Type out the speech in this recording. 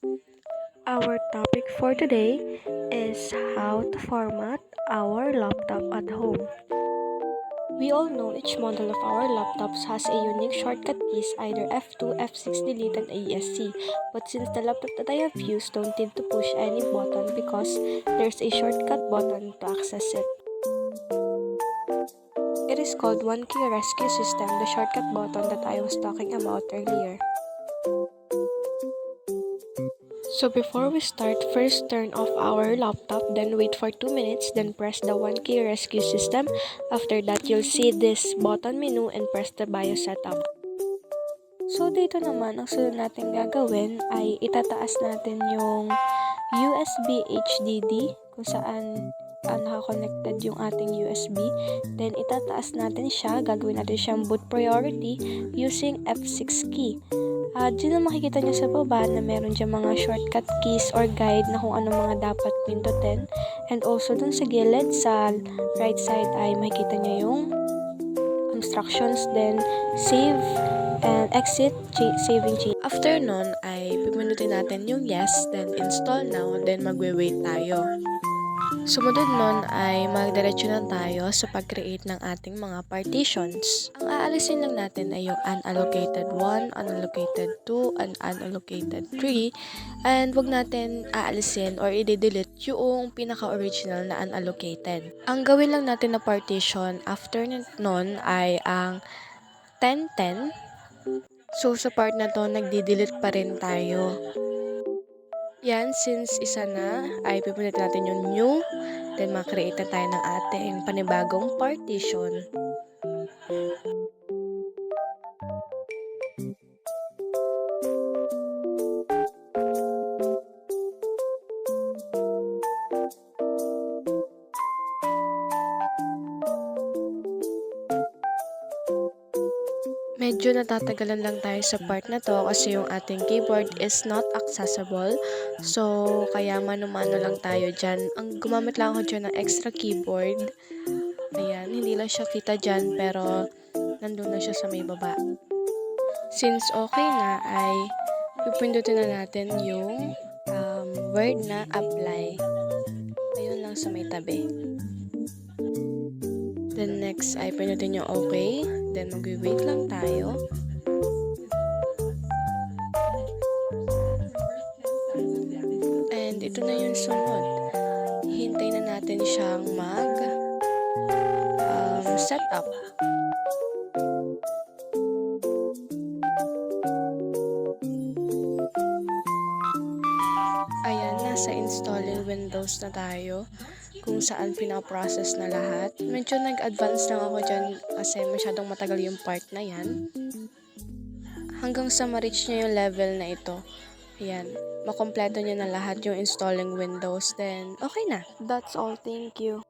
Our topic for today is how to format our laptop at home. We all know each model of our laptops has a unique shortcut keys, either F2, F6, delete, and ESC. But since the laptop that I have used don't need to push any button because there's a shortcut button to access it. It is called One Key Rescue System, the shortcut button that I was talking about earlier. So before we start, first turn off our laptop, then wait for 2 minutes, then press the One Key Rescue System. After that, you'll see this button menu and press the BIOS setup. So dito naman, ang sunod natin gagawin ay itataas natin yung USB HDD kung saan naka-connected yung ating USB. Then itataas natin siya, gagawin natin siyang boot priority using F6 key. Diyan na makikita nyo sa baba na meron dyan mga shortcut keys or guide na kung ano mga dapat pindutin. And also dun sa gilid, sa right side ay makikita nyo yung instructions, then save and exit, saving change. After nun ay pipindutin natin yung yes, then install now, then magwe-wait tayo. Sumunod nun ay magdiretso na tayo sa pag-create ng ating mga partitions. Ang aalisin lang natin ay yung unallocated 1, unallocated 2, and unallocated 3. And wag natin aalisin or i-delete yung pinaka-original na unallocated. Ang gawin lang natin na partition after nun ay ang 1010. So sa part na to, nagdi-delete pa rin tayo. Yan, since isa na, ay pipindutin natin yung new, then makreate na tayo ng ating panibagong partition. Medyo natatagalan lang tayo sa part na to kasi yung ating keyboard is not accessible. So, kaya mano-mano lang tayo dyan. Ang gumamit lang ako dyan ng extra keyboard. Ayan, hindi lang siya kita dyan pero nandun na siya sa may baba. Since okay na ay pipindutin na natin yung word na apply. Ayun lang sa may tabi. Then next ay pindutin yung okay. Then mag-wait lang tayo. And ito na yung sunod. Hintayin na natin siyang set up. Ayan, nasa installing Windows na tayo, kung saan pinaprocess na lahat. Medyo nag-advance lang ako dyan kasi masyadong matagal yung part na yan. Hanggang sa ma-reach nyo yung level na ito. Ayan, makompleto nyo na lahat yung installing Windows. Then, okay na. That's all. Thank you.